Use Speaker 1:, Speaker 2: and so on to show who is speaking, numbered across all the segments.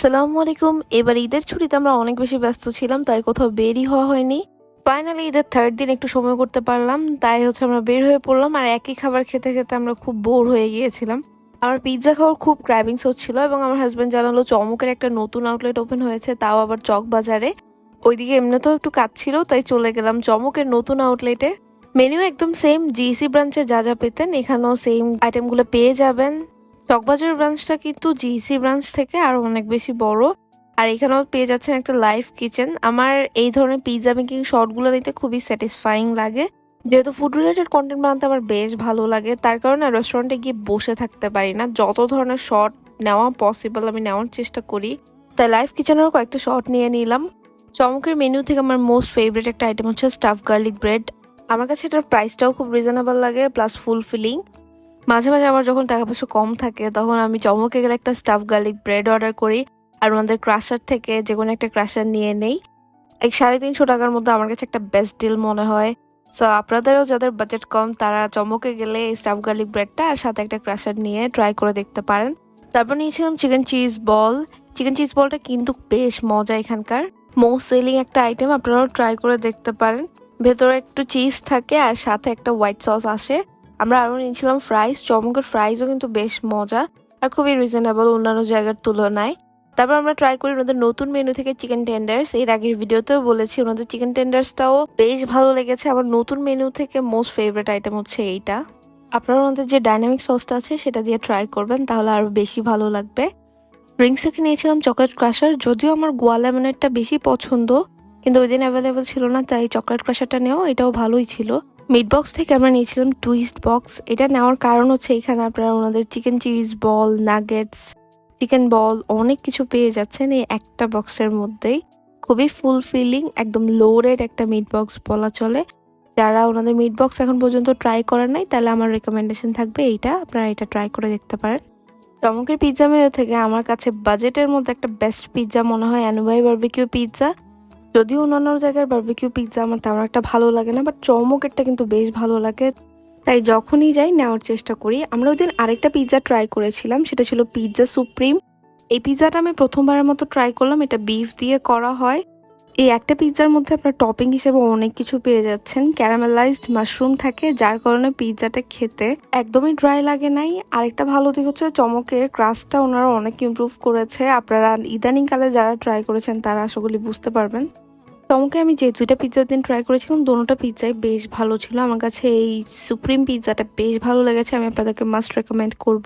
Speaker 1: আসসালামু আলাইকুম। এবার ঈদের ছুটিতে আমরা অনেক বেশি ব্যস্ত ছিলাম, তাই কোথাও বেরই হওয়া হয়নি। ফাইনালি ঈদের থার্ড দিন একটু সময় করতে পারলাম, তাই আমরা বের হয়ে পড়লাম। আর একই খাবার খেতে খেতে আমরা খুব বোর হয়ে গিয়েছিলাম। আমার পিৎজা খাওয়ার খুব ক্র্যাভিংস হচ্ছিল এবং আমার হাজব্যান্ড জানালো চমকের একটা নতুন আউটলেট ওপেন হয়েছে, তাও আবার চকবাজারে। ওইদিকে এমনিতেও একটু কাজ ছিল, তাই চলে গেলাম চমকের নতুন আউটলেটে। মেনু একদম সেম, জিইসি ব্রাঞ্চে যা যা পেতেন এখানেও সেম আইটেমগুলো পেয়ে যাবেন। চকবাজার ব্রাঞ্চটা কিন্তু জিইসি ব্রাঞ্চ থেকে আরো অনেক বেশি বড়। আর এখানেও পেয়ে যাচ্ছেন একটা লাইভ কিচেন। আমার এই ধরনের পিৎজা মেকিং শর্টগুলো নিতে খুবই স্যাটিসফাইং লাগে, যেহেতু ফুড রিলেটেড কন্টেন্ট বানাতে আমার বেশ ভালো লাগে। তার কারণে রেস্টুরেন্টে গিয়ে বসে থাকতে পারি না, যত ধরনের শর্ট নেওয়া পসিবল আমি নেওয়ার চেষ্টা করি। তাই লাইভ কিচেনেরও কয়েকটা শর্ট নিয়ে নিলাম। চমকের মেনু থেকে আমার মোস্ট ফেভারিট একটা আইটেম হচ্ছে স্টাফ গার্লিক ব্রেড। আমার কাছে এটার প্রাইসটাও খুব রিজনেবল লাগে, প্লাস ফুলফিলিং। মাঝে মাঝে আমার যখন টাকা পয়সা কম থাকে তখন আমি চমকে গেলে একটা স্টাফ গার্লিক ব্রেড অর্ডার করি, আর ওনাদের ক্রাশার থেকে যে কোনো একটা ক্রাশার নিয়ে নেই। 350 টাকার মধ্যে আমার কাছে একটা বেস্ট ডিল মনে হয়। সো আপনাদেরও যাদের বাজেট কম তারা চমকে গেলে এই স্টাফ গার্লিক ব্রেডটা আর সাথে একটা ক্রাশার নিয়ে ট্রাই করে দেখতে পারেন। তারপর নিয়েছিলাম chicken cheese ball. Chicken cheese বলটা কিন্তু বেশ মজা, এখানকার মোস্ট সেলিং একটা আইটেম, আপনারাও ট্রাই করে দেখতে পারেন। ভেতরে একটু চিজ থাকে আর সাথে একটা হোয়াইট সস আসে। আমরা আরও নিয়েছিলাম ফ্রাইস। চমকের ফ্রাইসও কিন্তু বেশ মজা আর খুবই রিজনেবল অন্যান্য জায়গার তুলনায়। তারপর আমরা ট্রাই করি ওনাদের নতুন মেনু থেকে চিকেন টেন্ডার্স। এর আগের ভিডিওতেও বলেছি ওনাদের চিকেন টেন্ডার্সটাও বেশ ভালো লেগেছে। আমার নতুন মেনু থেকে মোস্ট ফেভারিট আইটেম হচ্ছে এইটা। আপনারা ওনাদের যে ডাইনামিক সসটা আছে সেটা দিয়ে ট্রাই করবেন, তাহলে আরও বেশি ভালো লাগবে। ড্রিঙ্কস থেকে নিয়েছিলাম চকলেট ক্রাশার। যদিও আমার গোয়া লেমনেরটা বেশি পছন্দ, কিন্তু ওই দিন অ্যাভেলেবেল ছিল না, তাই চকলেট ক্রাশারটা নেওয়া এটাও ভালোই ছিল। মিট বক্স থেকে আমরা নিয়েছিলাম টুইস্ট বক্স। এটা নেওয়ার কারণ হচ্ছে এখানে আপনারা ওনাদের chicken cheese ball, nuggets, chicken বল অনেক কিছু পেয়ে যাচ্ছেন এই একটা বক্সের মধ্যেই। খুবই ফুলফিলিং, একদম লোডেড একটা মিট বক্স বলা চলে। যারা ওনাদের মিট বক্স এখন পর্যন্ত ট্রাই করেন নাই তাহলে আমার রেকমেন্ডেশন থাকবে এইটা, আপনারা এটা ট্রাই করে দেখতে পারেন। চমকের পিৎজা মেনু থেকে আমার কাছে বাজেটের মধ্যে একটা বেস্ট পিৎজা মনে হয় অ্যানুবাই বারবিকিউ পিৎজা। যদিও অন্যান্য জায়গার বারবিকিউ পিৎজা আমার তেমন একটা ভালো লাগে না, বাট চমকেরটা কিন্তু বেশ ভালো লাগে, তাই যখনই যাই নেওয়ার চেষ্টা করি। আমরা ওই দিন আরেকটা পিৎজা ট্রাই করেছিলাম, সেটা ছিল পিৎজা সুপ্রিম। এই পিৎজাটা আমি প্রথমবারের মতো ট্রাই করলাম। এটা বিফ দিয়ে করা হয়। এই একটা পিৎজার মধ্যে আপনার টপিং হিসেবে অনেক কিছু পেয়ে যাচ্ছেন। ক্যারামেলাইজড মাশরুম থাকে, যার কারণে পিৎজাটা খেতে একদমই ড্রাই লাগে নাই। আরেকটা ভালো দিক হচ্ছে চমকের ক্রাস্টটা ওনারা অনেক ইমপ্রুভ করেছে। আপনারা ইদানিং কালে যারা ট্রাই করেছেন তারা আশা করি বুঝতে পারবেন। চমকে আমি যে দুইটা পিৎজার দিন ট্রাই করেছিলাম দোনোটা পিৎজাই বেশ ভালো ছিল। আমার কাছে এই সুপ্রিম পিৎজাটা বেশ ভালো লেগেছে, আমি আপনাদেরকে মাস্ট রেকমেন্ড করব।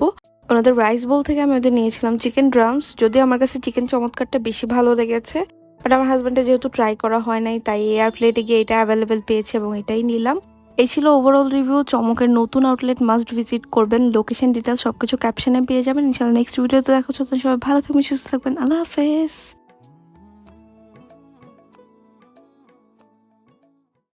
Speaker 1: ওনাদের রাইস বোল থেকে আমি ওদের নিয়েছিলাম চিকেন ড্রামস। যদিও আমার কাছে চিকেন চমৎকারটা বেশি ভালো লেগেছে, বাট আমার হাজব্যান্ডের যেহেতু ট্রাই করা হয় নাই তাই এই আউটলেটে গিয়ে এটা অ্যাভেলেবেল পেয়েছে এবং এটাই নিলাম। এই ছিল ওভারঅল রিভিউ। চমকের নতুন আউটলেট মাস্ট ভিজিট করবেন। লোকেশন ডিটেলস সবকিছু ক্যাপশনে পেয়ে যাবেন। ইনশাআল্লাহ নেক্সট ভিডিওতে দেখা হচ্ছে। সবাই ভালো থাকবেন, সুস্থ থাকবেন। আল্লাহ হাফেজ।